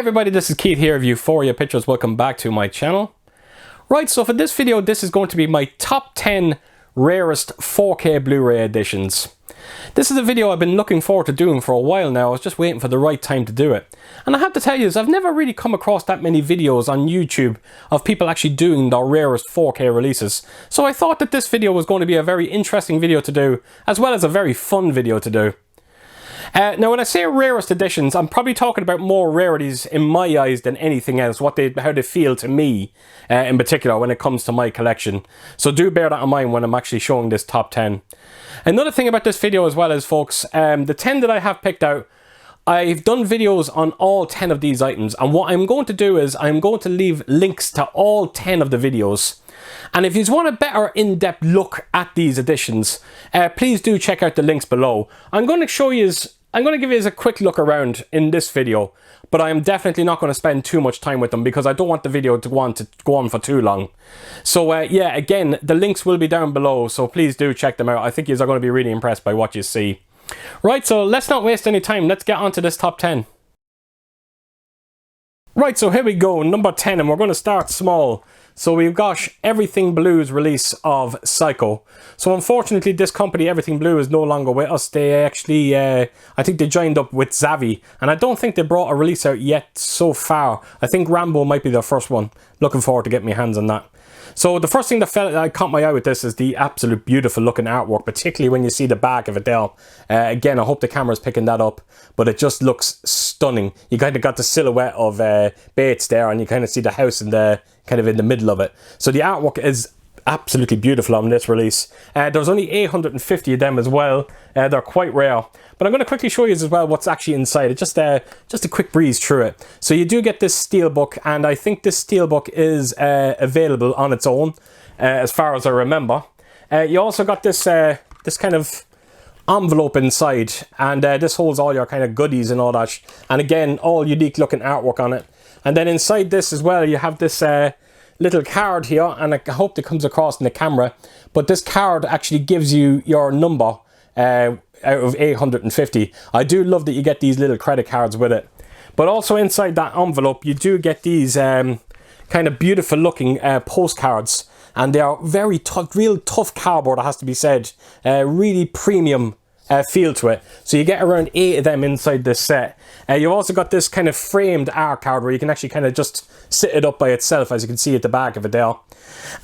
everybody, this is Keith here of Euphoria Pictures. Welcome back to my channel. Right, so for this video, this is going to be my top 10 rarest 4K Blu-ray editions. This is a video I've been looking forward to doing for a while now. I was just waiting for the right time to do it. And I have to tell you, I've never really come across that many videos on YouTube of people actually doing the rarest 4K releases. So I thought that this video was going to be a very interesting video to do, as well as a very fun video to do. Now when I say rarest editions, I'm probably talking about more rarities in my eyes than anything else, how they feel to me in particular when it comes to my collection. So do bear that in mind when I'm actually showing this top 10. Another thing about this video as well is, folks, the 10 that I have picked out, I've done videos on all 10 of these items, and what I'm going to do is I'm going to leave links to all 10 of the videos. And if you want a better in-depth look at these editions, please do check out the links below. I'm going to give you a quick look around in this video, but I am definitely not going to spend too much time with them because I don't want the video to go on for too long. So yeah, again, the links will be down below, so please do check them out. I think you are going to be really impressed by what you see. Right, so let's not waste any time. Let's get on to this top 10. Right, so here we go, number 10, and we're going to start small. So we've got EverythingBlu's release of Psycho. So unfortunately, this company, EverythingBlu, is no longer with us. They actually, I think they joined up with Zavi, and I don't think they brought a release out yet so far. I think Rambo might be their first one. Looking forward to getting my hands on that. So the first thing that caught my eye with this is the absolute beautiful looking artwork, particularly when you see the back of it there. Again, I hope the camera's picking that up, but it just looks stunning. You kind of got the silhouette of Bates there, and you kind of see the house in the kind of in the middle of it. So the artwork is absolutely beautiful on this release. There's only 850 of them as well. They're quite rare. But I'm going to quickly show you as well what's actually inside. It's just a quick breeze through it. So you do get this steelbook, and I think this steelbook is available on its own, as far as I remember. You also got this this kind of envelope inside, and this holds all your kind of goodies and all that. And again, all unique looking artwork on it. And then inside this as well, you have this little card here, and I hope it comes across in the camera, but this card actually gives you your number out of 850. I do love that you get these little credit cards with it. But also inside that envelope, you do get these kind of beautiful looking postcards, and they are very tough, real tough cardboard, it has to be said. Really premium feel to it. So you get around 8 of them inside this set. You've also got this kind of framed art card where you can actually kind of just sit it up by itself, as you can see at the back of it there.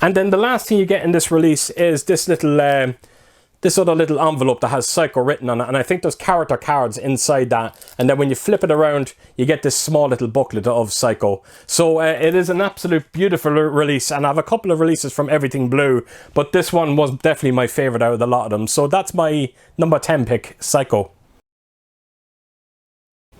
And then the last thing you get in this release is this little this other little envelope that has Psycho written on it, and I think there's character cards inside that, and then when you flip it around you get this small little booklet of Psycho. So it is an absolute beautiful release, and I have a couple of releases from EverythingBlu, but this one was definitely my favourite out of the lot of them. So that's my number 10 pick, Psycho.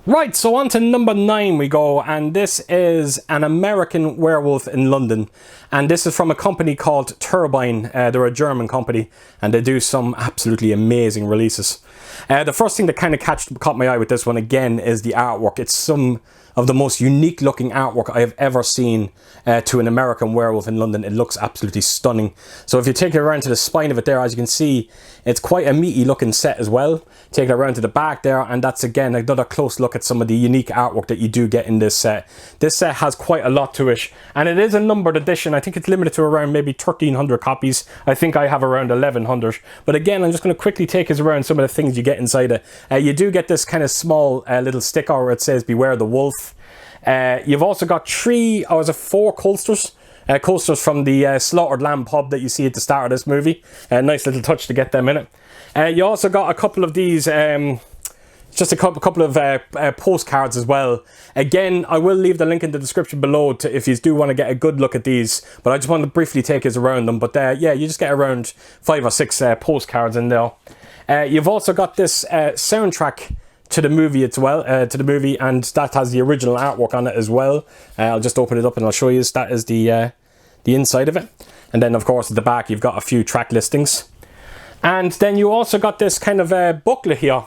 Right, so on to number 9 we go, and this is an American Werewolf in London, and this is from a company called Turbine. They're a German company, and they do some absolutely amazing releases. The first thing that kind of caught my eye with this one again is the artwork. It's some of the most unique looking artwork I have ever seen to an American Werewolf in London. It looks absolutely stunning. So if you take it around to the spine of it there, as you can see, it's quite a meaty looking set as well. Take it around to the back there, and that's again another close look at some of the unique artwork that you do get in this set. This set has quite a lot to it, and it is a numbered edition. I think it's limited to around maybe 1,300 copies. I think I have around 1,100. But again, I'm just going to quickly take us around some of the things you get inside it. You do get this kind of small little sticker where it says "Beware the Wolf." You've also got 4 coasters. Coasters from the Slaughtered Lamb pub that you see at the start of this movie. Nice little touch to get them in it. You also got a couple of these, just a couple of postcards as well. Again, I will leave the link in the description below if you do want to get a good look at these, but I just want to briefly take us around them. But yeah, you just get around 5 or 6 postcards in there. You've also got this soundtrack to the movie as well, and that has the original artwork on it as well. I'll just open it up and I'll show you. That is the inside of it, and then of course at the back you've got a few track listings, and then you also got this kind of booklet here.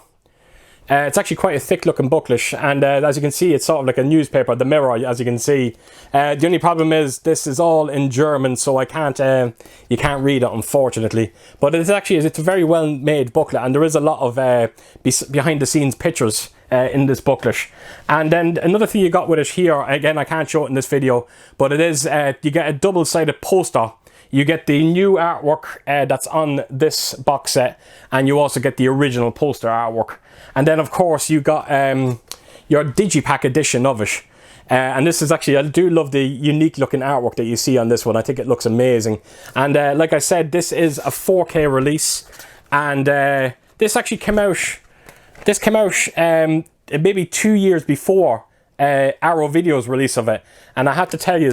It's actually quite a thick looking booklet, and as you can see, it's sort of like a newspaper, the Mirror, as you can see. The only problem is this is all in German, so I can't you can't read it, unfortunately. But it's a very well made booklet, and there is a lot of behind the scenes pictures in this booklet. And then another thing you got with it here, again, I can't show it in this video, but it is, you get a double-sided poster. You get the new artwork that's on this box set, and you also get the original poster artwork. And then, of course, you got your digipack edition of it. And this is actually, I do love the unique looking artwork that you see on this one. I think it looks amazing. And like I said, this is a 4K release. And this actually came out, maybe 2 years before Arrow Video's release of it. And I have to tell you,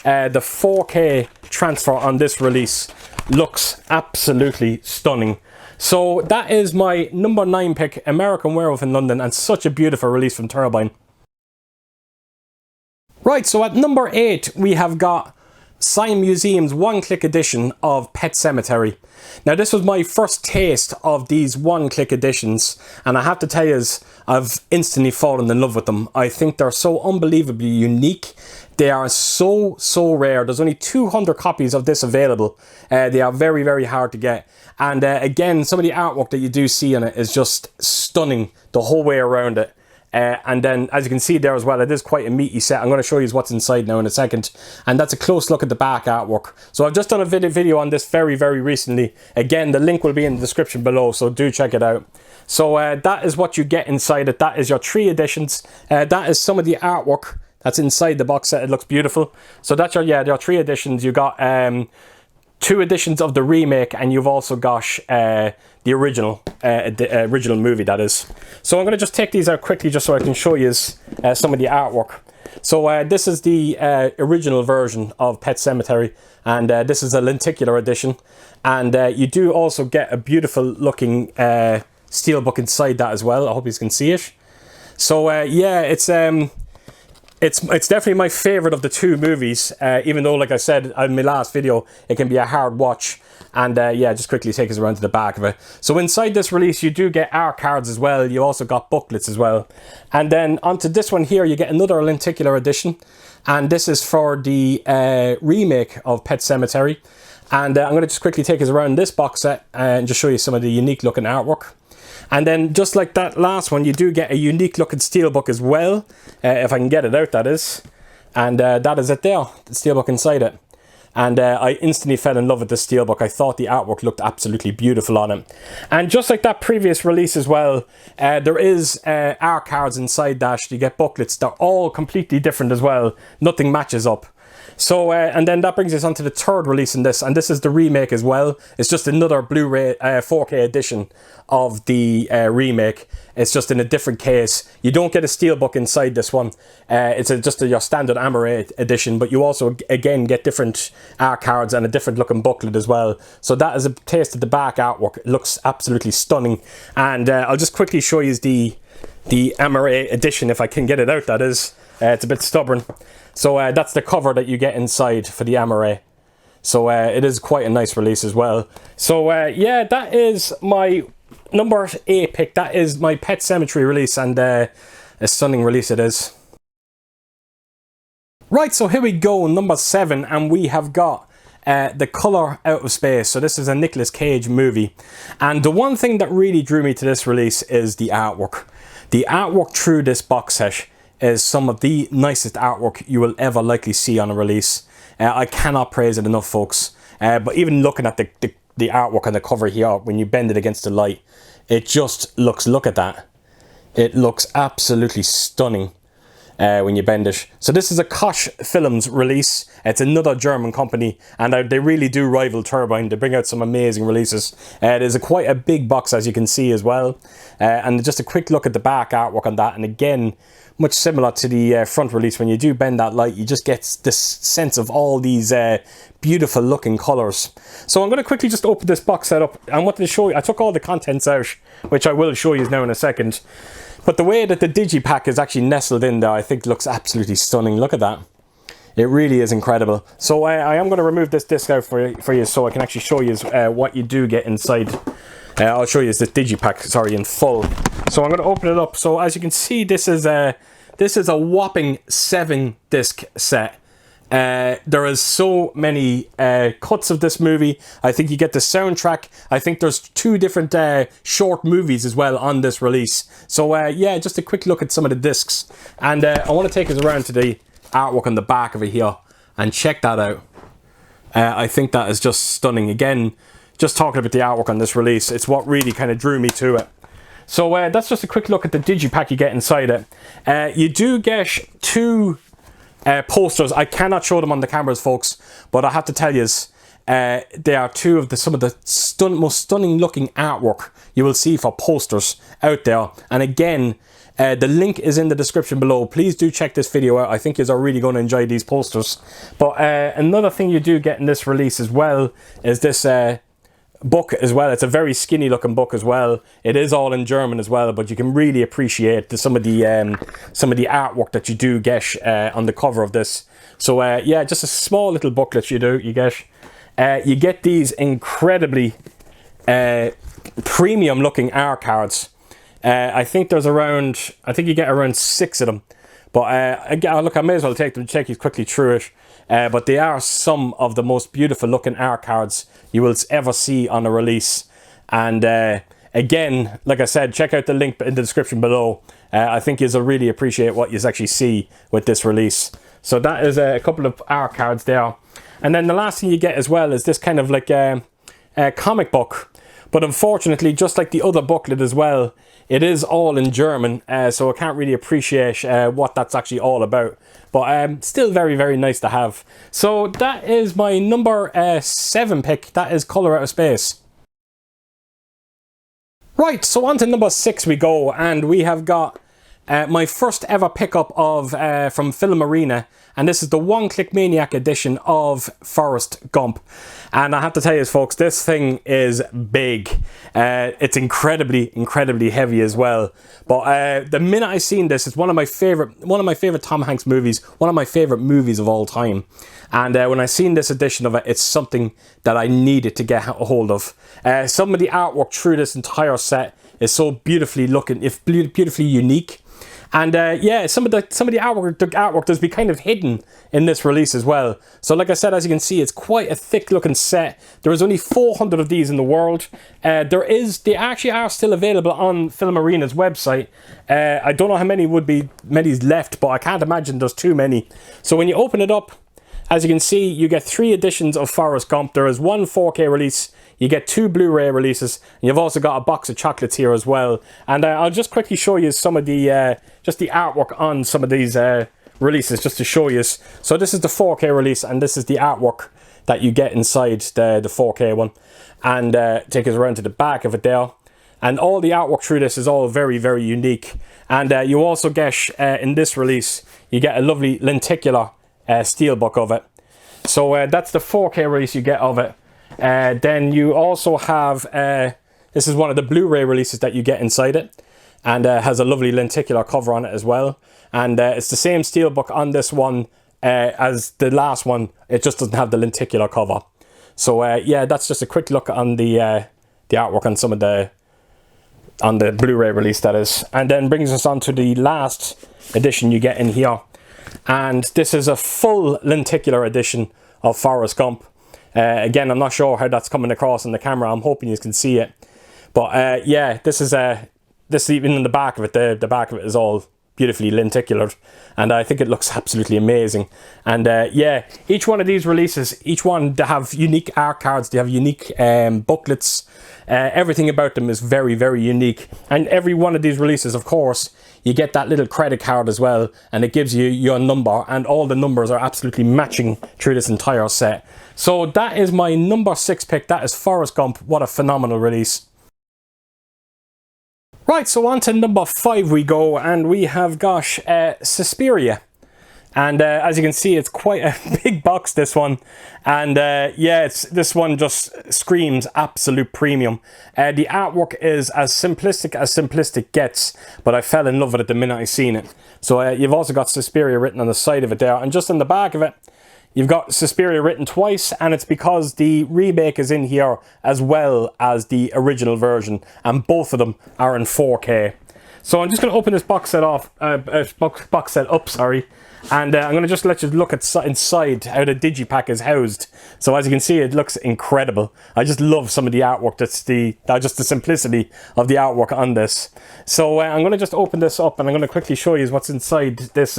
the 4K transfer on this release looks absolutely stunning. So that is my number 9 pick, American Werewolf in London, and such a beautiful release from Turbine. Right, so at number 8 we have got Sign Museum's one-click edition of Pet Sematary. Now this was my first taste of these one-click editions, and I have to tell you, I've instantly fallen in love with them. I think they're so unbelievably unique. They are so rare. There's only 200 copies of this available. They are very hard to get. And again, some of the artwork that you do see in it is just stunning the whole way around it. And then, as you can see there as well, it is quite a meaty set. I'm going to show you what's inside now in a second. And that's a close look at the back artwork. So I've just done a video on this very recently. Again, the link will be in the description below, so do check it out. So that is what you get inside it. That is your 3 editions. That is some of the artwork that's inside the box set. It looks beautiful. So that's your 3 editions. You got 2 editions of the remake, and you've also got the original movie, that is. So I'm going to just take these out quickly just so I can show you some of the artwork. So this is the original version of Pet Sematary, and this is a lenticular edition. And you do also get a beautiful looking steelbook inside that as well. I hope you can see it. So yeah, it's definitely my favorite of the 2 movies, even though, like I said in my last video, it can be a hard watch. And yeah, just quickly take us around to the back of it. So inside this release, you do get art cards as well. You also got booklets as well. And then onto this one here, you get another lenticular edition. And this is for the remake of Pet Sematary. And I'm going to just quickly take us around this box set and just show you some of the unique looking artwork. And then, just like that last one, you do get a unique looking steelbook as well, if I can get it out, that is. And that is it there, the steelbook inside it. And I instantly fell in love with this steelbook. I thought the artwork looked absolutely beautiful on it. And just like that previous release as well, there is art cards inside that. You get booklets. They're all completely different as well. Nothing matches up. So, and then that brings us on to the 3rd release in this, and this is the remake as well. It's just another Blu-ray 4K edition of the remake. It's just in a different case. You don't get a steelbook inside this one. It's just your standard Amaray edition, but you also, again, get different art cards and a different looking booklet as well. So that is a taste of the back artwork. It looks absolutely stunning. And I'll just quickly show you the Amaray edition, if I can get it out, that is. It's a bit stubborn. So that's the cover that you get inside for the Amaray. So it is quite a nice release as well. So yeah, that is my number 8 pick. That is my Pet Sematary release, and a stunning release it is. Right, so here we go, number 7, and we have got The Colour Out of Space. So this is a Nicolas Cage movie. And the one thing that really drew me to this release is the artwork. The artwork through this box set is some of the nicest artwork you will ever likely see on a release. I cannot praise it enough, folks. But even looking at the artwork on the cover here, when you bend it against the light, it just looks, look at that. It looks absolutely stunning when you bend it. So this is a Koch Films release. It's another German company, and they really do rival Turbine. They bring out some amazing releases. It is quite a big box, as you can see as well. And just a quick look at the back artwork on that, and again, much similar to the front release. When you do bend that light, you just get this sense of all these beautiful looking colours. So I'm going to quickly just open this box set up. I wanted to show you, I took all the contents out, which I will show you now in a second. But the way that the digipack is actually nestled in there, I think looks absolutely stunning. Look at that. It really is incredible. So I am going to remove this disc out for you so I can actually show you what you do get inside. I'll show you this digipack, sorry, in full. So I'm going to open it up. So as you can see, this is a whopping 7 disc set. There is so many cuts of this movie. I think you get the soundtrack. I think there's 2 different short movies as well on this release. So yeah, just a quick look at some of the discs. And I want to take us around to the artwork on the back of it here and check that out. I think that is just stunning. Again, just talking about the artwork on this release, it's what really kind of drew me to it. So that's just a quick look at the digipack you get inside it. You do get 2 posters. I cannot show them on the cameras, folks, but I have to tell you, they are 2 of some of the most stunning looking artwork you will see for posters out there. And again, the link is in the description below. Please do check this video out. I think you are really going to enjoy these posters. But another thing you do get in this release as well is this book as well. It's a very skinny looking book as well. It is all in German as well, but you can really appreciate some of the artwork that you do get on the cover of this. So yeah, just a small little booklet you get. You get these incredibly premium looking art cards. I think you get around 6 of them. But look, I may as well take you quickly through it. But they are some of the most beautiful looking art cards you will ever see on a release. And again, like I said, check out the link in the description below. I think you'll really appreciate what you actually see with this release. So that is a couple of art cards there. And then the last thing you get as well is this kind of like a comic book. But unfortunately, just like the other booklet as well, it is all in German, so I can't really appreciate what that's actually all about. But still very, very nice to have. So that is my number 7 pick. That is Color Out of Space. Right, so on to number 6 we go. And we have got my first ever pickup of from Film Arena. And this is the One-Click Maniac edition of Forrest Gump. And I have to tell you, folks, this thing is big. It's incredibly, incredibly heavy as well. But the minute I seen this, it's one of my favorite Tom Hanks movies, one of my favorite movies of all time. And when I seen this edition of it, it's something that I needed to get a hold of. Some of the artwork through this entire set is so beautifully looking, beautifully unique. And yeah, some of the artwork does be kind of hidden in this release as well. So like I said, as you can see, it's quite a thick looking set. There is only 400 of these in the world. They actually are still available on Film Arena's website. I don't know how many many's left, but I can't imagine there's too many. So when you open it up, as you can see, you get 3 editions of Forrest Gump. There is 1 4K release. You get 2 Blu-ray releases, and you've also got a box of chocolates here as well. And I'll just quickly show you some of the just the artwork on some of these releases, just to show you. So this is the 4K release, and this is the artwork that you get inside the 4K one. And take us around to the back of it there. And all the artwork through this is all very, very unique. And you also get, in this release, you get a lovely lenticular steelbook of it. So that's the 4K release you get of it. Then you also have, this is one of the Blu-ray releases that you get inside it, and has a lovely lenticular cover on it as well. And it's the same steelbook on this one as the last one. It just doesn't have the lenticular cover. So yeah, that's just a quick look on the artwork on some of on the Blu-ray release, that is. And then brings us on to the last edition you get in here. And this is a full lenticular edition of Forrest Gump. Again, I'm not sure how that's coming across on the camera. I'm hoping you can see it. But yeah, this is even in the back of it. The back of it is all beautifully lenticulared, and I think it looks absolutely amazing. And yeah, each one of these releases, each one, they have unique art cards. They have unique booklets. Everything about them is very, very unique. And every one of these releases, of course, you get that little credit card as well, and it gives you your number, and all the numbers are absolutely matching through this entire set. So that is my number 6 pick. That is Forrest Gump. What a phenomenal release. Right, so on to number 5 we go, and we have got Suspiria. And as you can see, it's quite a big box, this one. And yeah, this one just screams absolute premium. The artwork is as simplistic gets, but I fell in love with it the minute I seen it. So you've also got Suspiria written on the side of it there, and just on the back of it, you've got Suspiria written twice, and it's because the remake is in here as well as the original version, and both of them are in 4K. So I'm just going to open this box set off, box set up, sorry. And I'm going to just let you look at inside how the digipack is housed. So as you can see, it looks incredible. I just love some of the artwork. Just the simplicity of the artwork on this. So I'm going to just open this up, and I'm going to quickly show you what's inside this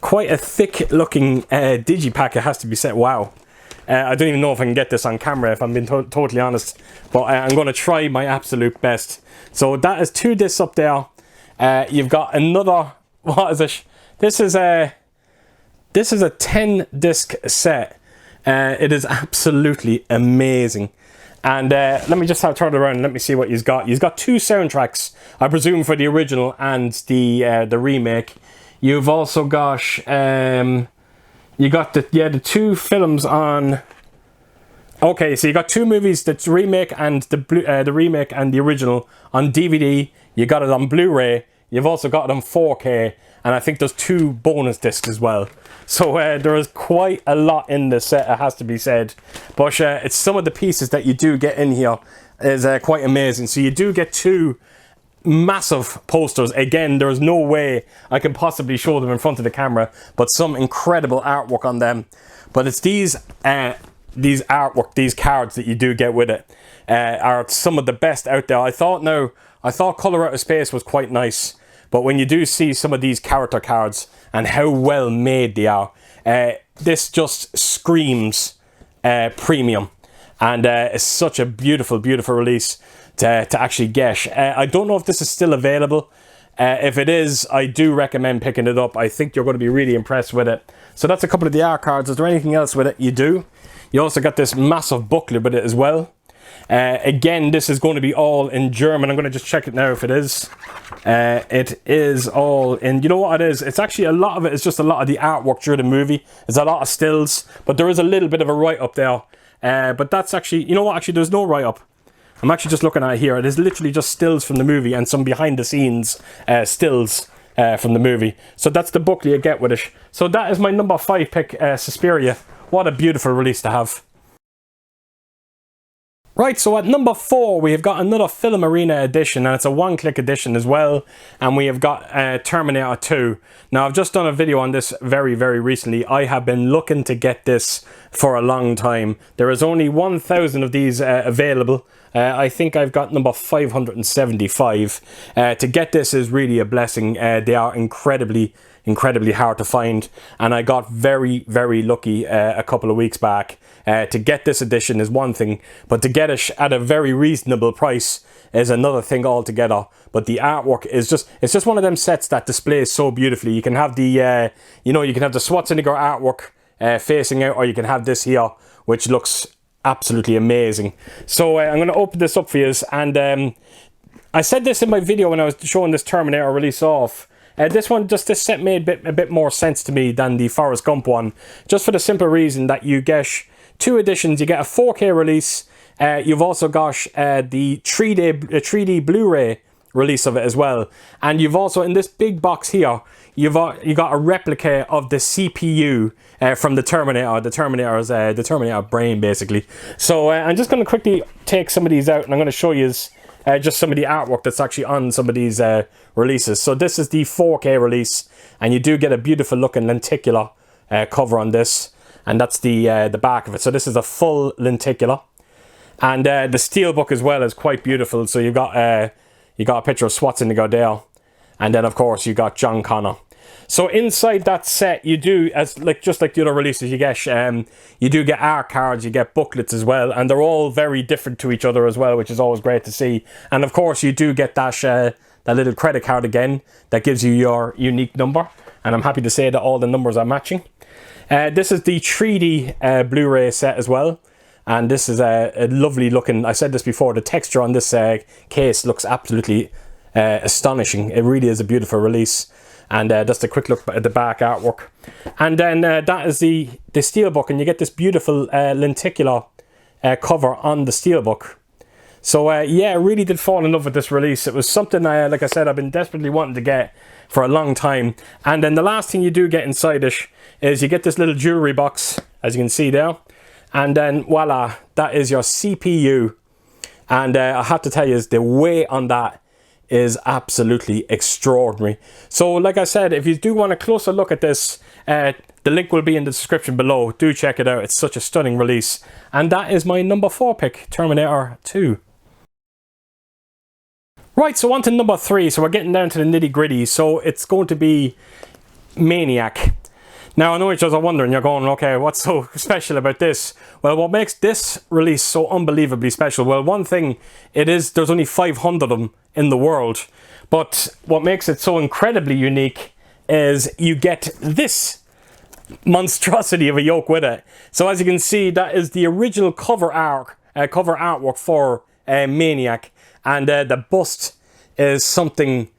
quite a thick looking digipack, it has to be said. Wow. I don't even know if I can get this on camera, if I'm being totally honest. But I'm going to try my absolute best. So that is 2 discs up there. You've got another... What is it? This is a 10 disc set. It is absolutely amazing. And let me just turn it around and let me see what you've got. You've got 2 soundtracks, I presume, for the original and the remake. You've also got you got the 2 films on. Okay, so you got 2 movies, the remake and the remake and the original on DVD. You got it on Blu-ray. You've also got it on 4K. And I think there's 2 bonus discs as well. So there is quite a lot in this set, it has to be said. But it's some of the pieces that you do get in here is quite amazing. So you do get 2 massive posters. Again, there's no way I can possibly show them in front of the camera, but some incredible artwork on them. But it's these artwork, these cards that you do get with it are some of the best out there. I thought Color Out of Space was quite nice. But when you do see some of these character cards and how well made they are, this just screams premium. And it's such a beautiful, beautiful release to actually get. I don't know if this is still available. If it is, I do recommend picking it up. I think you're going to be really impressed with it. So that's a couple of the art cards. Is there anything else with it? You do. You also got this massive booklet with it as well. Again, this is going to be all in German. I'm going to just check it now if it is. It is all in... You know what it is? It's actually a lot of it is just a lot of the artwork through the movie. There's a lot of stills, but there is a little bit of a write-up there. But that's actually... You know what? Actually, there's no write-up. I'm actually just looking at it here. It is literally just stills from the movie and some behind-the-scenes stills from the movie. So that's the booklet you get with it. So that is my number 5 pick, Suspiria. What a beautiful release to have. Right, so at number 4, we have got another Film Arena edition, and it's a one-click edition as well, and we have got Terminator 2. Now, I've just done a video on this very, very recently. I have been looking to get this for a long time. There is only 1,000 of these available. I think I've got number 575. To get this is really a blessing. They are incredibly hard to find, and I got very, very lucky a couple of weeks back. To get this edition is one thing, but to get it at a very reasonable price is another thing altogether. But the artwork is it's just one of them sets that displays so beautifully. You can have the you can have the Schwarzenegger artwork facing out, or you can have this here, which looks absolutely amazing. So I'm going to open this up for you, and I said this in my video when I was showing this Terminator release off. This set made a bit more sense to me than the Forrest Gump one, just for the simple reason that you get 2 editions. You get a 4K release. You've also got the 3D Blu-ray release of it as well, and you've also, in this big box here, you got a replica of the CPU from the Terminator brain, basically. So I'm just going to quickly take some of these out, and I'm going to show you just some of the artwork that's actually on some of these releases. So this is the 4K release, and you do get a beautiful looking lenticular cover on this, and that's the back of it. So this is a full lenticular, and the steelbook as well is quite beautiful. So you got a picture of Schwarzenegger there, and then of course you got John Connor. So inside that set, you do, just like the other releases, you do get art cards, you get booklets as well, and they're all very different to each other as well, which is always great to see. And of course, you do get that little credit card again that gives you your unique number, and I'm happy to say that all the numbers are matching. This is the 3D Blu-ray set as well, and this is a lovely looking. I said this before, the texture on this case looks absolutely astonishing. It really is a beautiful release. And just a quick look at the back artwork, and then that is the steelbook, and you get this beautiful lenticular cover on the steelbook. So yeah, I really did fall in love with this release. It was something like I said, I've been desperately wanting to get for a long time. And then the last thing you do get inside it is you get this little jewelry box, as you can see there, and then voila, that is your CPU. And I have to tell you, the weight on that is absolutely extraordinary. So like I said, if you do want a closer look at this, the link will be in the description below. Do check it out. It's such a stunning release. And that is my number 4 pick, Terminator 2. Right, so on to number 3. So we're getting down to the nitty gritty. So it's going to be Maniac. Now, I know you guys are wondering, you're going, okay, what's so special about this? Well, what makes this release so unbelievably special? Well, one thing, it is, there's only 500 of them in the world. But what makes it so incredibly unique is you get this monstrosity of a yoke with it. So as you can see, that is the original cover artwork for Maniac. And the bust is something...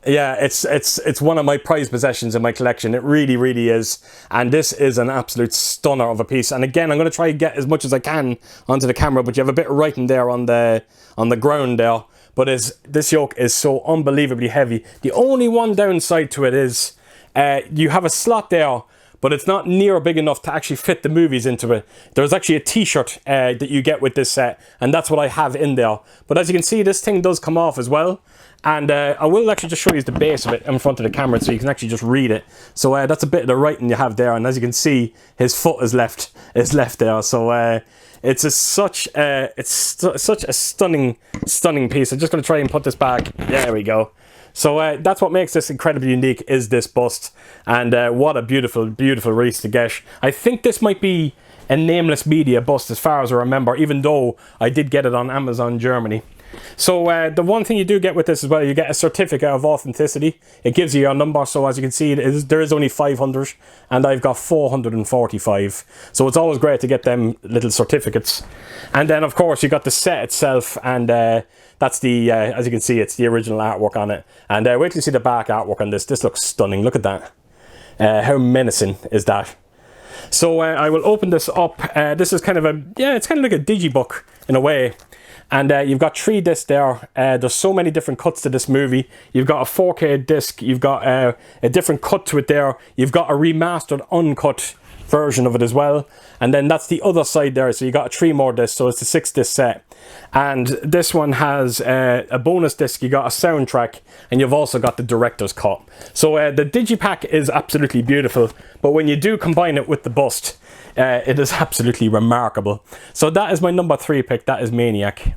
Yeah, it's one of my prized possessions in my collection. It really, really is. And this is an absolute stunner of a piece. And again, I'm going to try and get as much as I can onto the camera, but you have a bit of writing there on the ground there. But this yoke is so unbelievably heavy. The only one downside to it is you have a slot there, but it's not near big enough to actually fit the movies into it. There's actually a t-shirt that you get with this set, and that's what I have in there. But as you can see, this thing does come off as well. And I will actually just show you the base of it in front of the camera so you can actually just read it. So that's a bit of the writing you have there, and as you can see, his foot is left there. So it's such a stunning piece. I'm just going to try and put this back. There we go. So that's what makes this incredibly unique, is this bust. And what a beautiful, beautiful release to get. I think this might be a Nameless Media bust as far as I remember, even though I did get it on Amazon Germany. So the one thing you do get with this as well, you get a certificate of authenticity. It gives you your number, so as you can see, there is only 500, and I've got 445. So it's always great to get them little certificates. And then, of course, you got the set itself, and that's the, as you can see, it's the original artwork on it. And wait till you see the back artwork on this. This looks stunning. Look at that. How menacing is that? So I will open this up. This is kind of it's kind of like a digibook in a way. And you've got 3 discs there. There's so many different cuts to this movie. You've got a 4K disc. You've got a different cut to it there. You've got a remastered, uncut version of it as well. And then that's the other side there. So you got 3 more discs. So it's a 6-disc set. And this one has a bonus disc. You got a soundtrack. And you've also got the director's cut. So the digipack is absolutely beautiful. But when you do combine it with the bust, it is absolutely remarkable. So that is my number 3 pick. That is Maniac.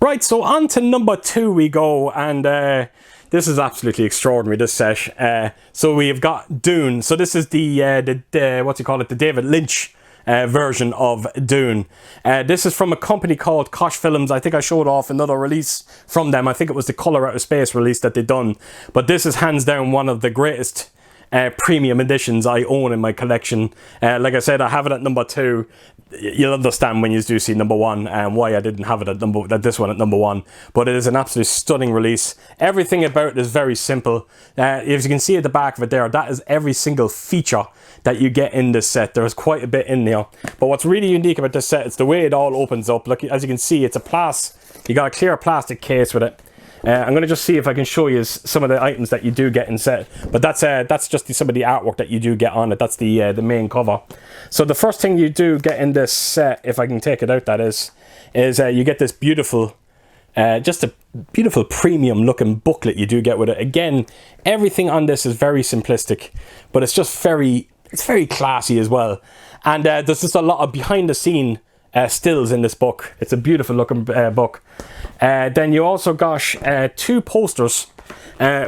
Right, so on to number 2 we go, and this is absolutely extraordinary, this set. So we've got Dune. So this is the what you call it, the David Lynch version of Dune. This is from a company called Koch Films. I think I showed off another release from them. I think it was the Color Out of Space release that they done. But this is hands down one of the greatest premium editions I own in my collection. Like I said, I have it at number 2. You'll understand when you do see number 1 and why I didn't have it at this one at number 1. But it is an absolutely stunning release. Everything about it is very simple. As you can see at the back of it there, that is every single feature that you get in this set. There's quite a bit in there. But what's really unique about this set is the way it all opens up. Look, as you can see, it's you got a clear plastic case with it. I'm going to just see if I can show you some of the items that you do get in set. But that's just some of the artwork that you do get on it. That's the main cover. So the first thing you do get in this set, if I can take it out, that is you get this beautiful, just a beautiful premium looking booklet you do get with it. Again, everything on this is very simplistic, but it's just very classy as well. And there's just a lot of behind the scene stills in this book. It's a beautiful looking book. Then you also got 2 posters,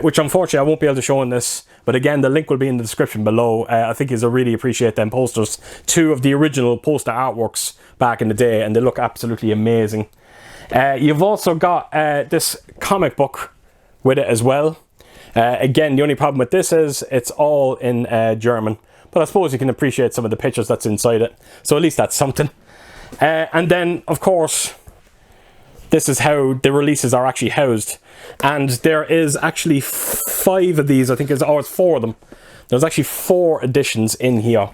which unfortunately I won't be able to show in this, but again the link will be in the description below. I think you'll really appreciate them posters. 2 of the original poster artworks back in the day, and they look absolutely amazing. You've also got this comic book with it as well. Again, the only problem with this is it's all in German, but I suppose you can appreciate some of the pictures that's inside it, so at least that's something. And then, of course, this is how the releases are actually housed. And there is actually 5 of these, I think it's 4 of them. There's actually 4 editions in here.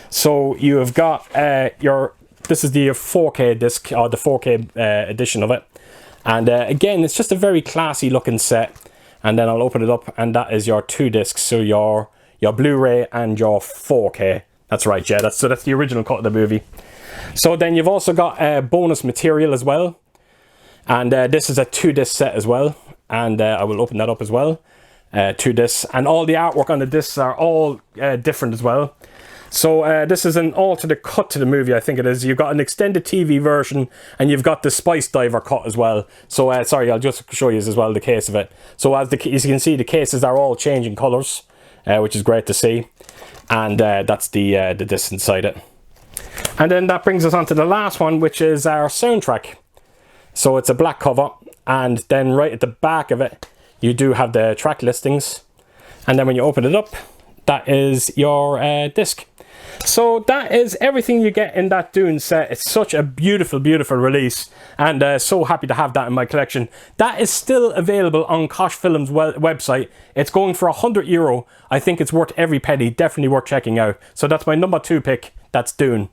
So you have got this is the 4K disc, or the 4K edition of it. And again, it's just a very classy looking set. And then I'll open it up, and that is your 2 discs. So your Blu-ray and your 4K. That's right, yeah, that's the original cut of the movie. So then you've also got bonus material as well. And this is a 2-disc set as well. And I will open that up as well. 2 discs. And all the artwork on the discs are all different as well. So this is an alternate cut to the movie, I think it is. You've got an extended TV version, and you've got the Spice Diver cut as well. So, sorry, I'll just show you as well the case of it. So as you can see, the cases are all changing colours, which is great to see. And that's the disc inside it. And then that brings us on to the last one, which is our soundtrack. So it's a black cover, and then right at the back of it, you do have the track listings. And then when you open it up, that is your disc. So that is everything you get in that Dune set. It's such a beautiful, beautiful release, and so happy to have that in my collection. That is still available on Koch Films' website. It's going for €100. I think it's worth every penny. Definitely worth checking out. So that's my number 2 pick. That's Dune.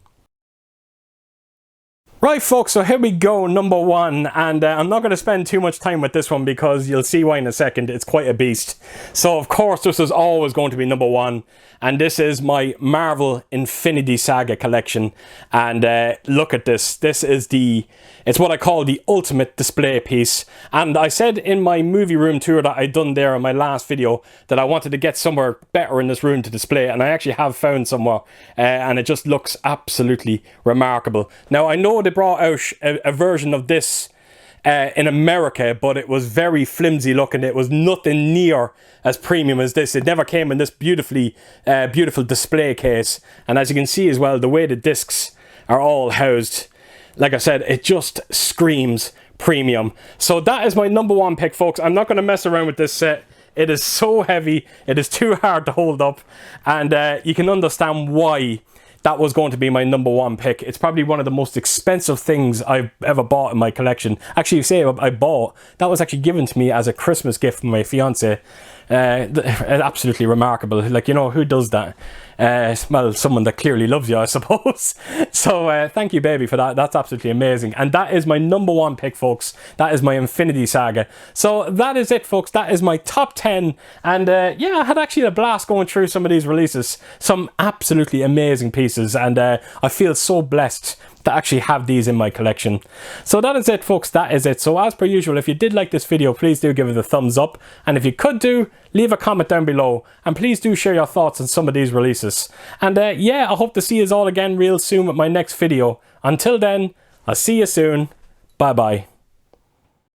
Right folks, so here we go, number 1, and I'm not going to spend too much time with this one because you'll see why in a second. It's quite a beast. So of course this is always going to be number 1, and this is my Marvel Infinity Saga collection. And look at this. This is it's what I call the ultimate display piece. And I said in my movie room tour that I'd done there in my last video that I wanted to get somewhere better in this room to display, and I actually have found somewhere, and it just looks absolutely remarkable. Now I know they brought out a version of this in America, but it was very flimsy looking. It was nothing near as premium as this. It never came in this beautiful display case. And as you can see as well, the way the discs are all housed, like I said, it just screams premium. So that is my number 1 pick, folks. I'm not going to mess around with this set. It is so heavy. It is too hard to hold up. And you can understand why that was going to be my number 1 pick. It's probably one of the most expensive things I've ever bought in my collection. Actually, you say I bought, that was actually given to me as a Christmas gift from my fiance. Absolutely remarkable. Like, you know, who does that? Well, someone that clearly loves you, I suppose. So thank you, baby, for that. That's absolutely amazing. And that is my number 1 pick, folks. That is my Infinity Saga. So that is it, folks. That is my top 10. And yeah, I had actually a blast going through some of these releases. Some absolutely amazing pieces. And I feel so blessed to actually have these in my collection. So that is it, folks. That is it. So as per usual, if you did like this video, please do give it a thumbs up. And if you could do, leave a comment down below. And please do share your thoughts on some of these releases. And yeah, I hope to see you all again real soon with my next video. Until then, I'll see you soon. Bye bye.